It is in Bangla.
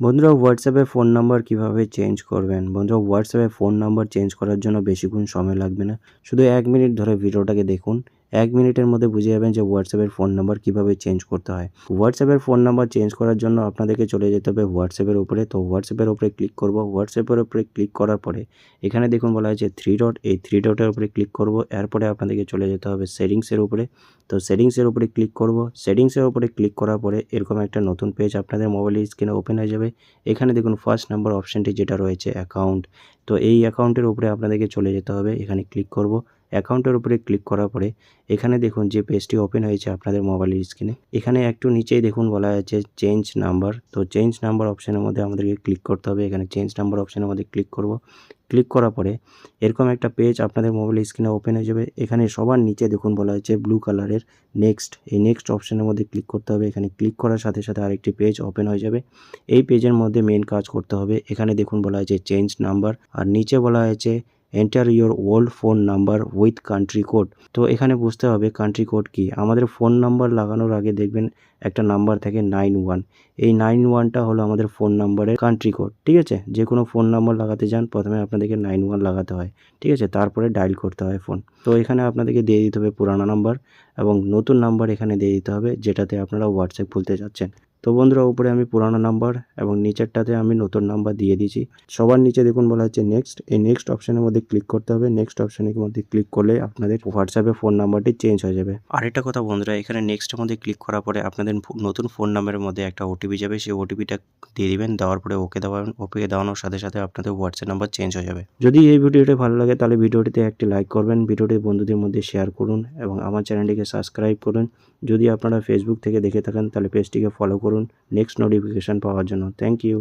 বন্ধুরা হোয়াটসঅ্যাপে ফোন নাম্বার কীভাবে চেঞ্জ করবেন? বন্ধুরা হোয়াটসঅ্যাপে ফোন নাম্বার চেঞ্জ করার জন্য বেশিক্ষণ সময় লাগবে না। শুধু ১ মিনিট ধরে ভিডিওটাকে দেখুন। ১ মিনিটের মধ্যে বুঝে যাবেন যে হোয়াটসঅ্যাপের ফোন নাম্বার কীভাবে চেঞ্জ করতে হয়। হোয়াটসঅ্যাপের ফোন নাম্বার চেঞ্জ করার জন্য আপনাদেরকে চলে যেতে হবে হোয়াটসঅ্যাপের উপরে। তো হোয়াটসঅ্যাপের উপরে ক্লিক করব। হোয়াটসঅ্যাপের উপরে ক্লিক করার পরে এখানে দেখুন বলা হয়েছে 3 ডট, এই 3 ডটের উপরে ক্লিক করব। এরপরে আপনাদেরকে চলে যেতে হবে সেটিংসের উপরে। তো সেটিংসের উপরে ক্লিক করব। সেটিংসের উপরে ক্লিক করার পরে এরকম একটা নতুন পেজ আপনাদের মোবাইলের স্ক্রিনে ওপেন হয়ে যাবে। এখানে দেখুন ফার্স্ট নাম্বার অপশানটি যেটা রয়েছে অ্যাকাউন্ট। তো এই অ্যাকাউন্টের উপরে আপনাদেরকে চলে যেতে হবে। এখানে ক্লিক করব। অ্যাকাউন্টের উপরে ক্লিক করার পরে এখানে দেখুন যে পেজটি ওপেন হয়েছে আপনাদের মোবাইলের স্ক্রিনে। এখানে একটু নিচেই দেখুন বলা আছে চেঞ্জ নাম্বার। তো চেঞ্জ নাম্বার অপশানের মধ্যে আমাদেরকে ক্লিক করতে হবে। এখানে চেঞ্জ নাম্বার অপশানের মধ্যে ক্লিক করব। ক্লিক করার পরে এরকম একটা পেজ আপনাদের মোবাইল স্ক্রিনে ওপেন হয়ে যাবে। এখানে সবার নিচে দেখুন বলা হয়েছে ব্লু কালারের নেক্সট। এই নেক্সট অপশানের মধ্যে ক্লিক করতে হবে। এখানে ক্লিক করার সাথে সাথে আরেকটি পেজ ওপেন হয়ে যাবে। এই পেজের মধ্যে মেন কাজ করতে হবে। এখানে দেখুন বলা হয়েছে চেঞ্জ নাম্বার, আর নিচে বলা হয়েছে enter your old phone number with country code. তো এখানে বুঝতে হবে কান্ট্রি কোড কি। আমাদের ফোন নাম্বার লাগানোর আগে দেখবেন একটা নাম্বার থাকে 91। এই 91টা হলো আমাদের ফোন নাম্বারের কান্ট্রি কোড। ঠিক আছে, যে কোনো ফোন নাম্বার লাগাতে যান প্রথমে আপনাদেরকে 91 লাগাতে হয়। ঠিক আছে, তারপরে ডায়াল করতে হয় ফোন। তো এখানে আপনাদেরকে দিয়ে দিতে হবে পুরানো নাম্বার এবং নতুন নাম্বার এখানে দিয়ে দিতে হবে যেটাতে আপনারা হোয়াটসঅ্যাপ খুলতে যাচ্ছেন। তো বন্ধুরা উপরে আমি পুরানো নাম্বার এবং নিচেরটাতে আমি নতুন নাম্বার দিয়ে দিয়েছি। সবার নিচে দেখুন বলা হচ্ছে নেক্সট। এই নেক্সট অপশানের মধ্যে ক্লিক করতে হবে। নেক্সট অপশানের মধ্যে ক্লিক করলে আপনাদের হোয়াটসঅ্যাপে ফোন নাম্বারটি চেঞ্জ হয়ে যাবে। আরেকটা কথা বন্ধুরা, এখানে নেক্সটের মধ্যে ক্লিক করার পরে আপনাদের নতুন ফোন নাম্বারের মধ্যে একটা ওটিপি যাবে। সেই ওটিপিটা দিয়ে দিবেন। দেওয়ার পরে ওকে দেওয়ান। ওকে দেওয়ানোর সাথে সাথে আপনাদের হোয়াটসঅ্যাপ নাম্বার চেঞ্জ হয়ে যাবে। যদি এই ভিডিওটি ভালো লাগে তাহলে ভিডিওটিতে একটি লাইক করবেন, ভিডিওটি বন্ধুদের মধ্যে শেয়ার করুন এবং আমার চ্যানেলটিকে সাবস্ক্রাইব করুন। যদি আপনারা ফেসবুক থেকে দেখে থাকেন তাহলে পেজটিকে ফলো করুন নেক্সট নোটিফিকেশন পাওয়ার জন্য। Thank you.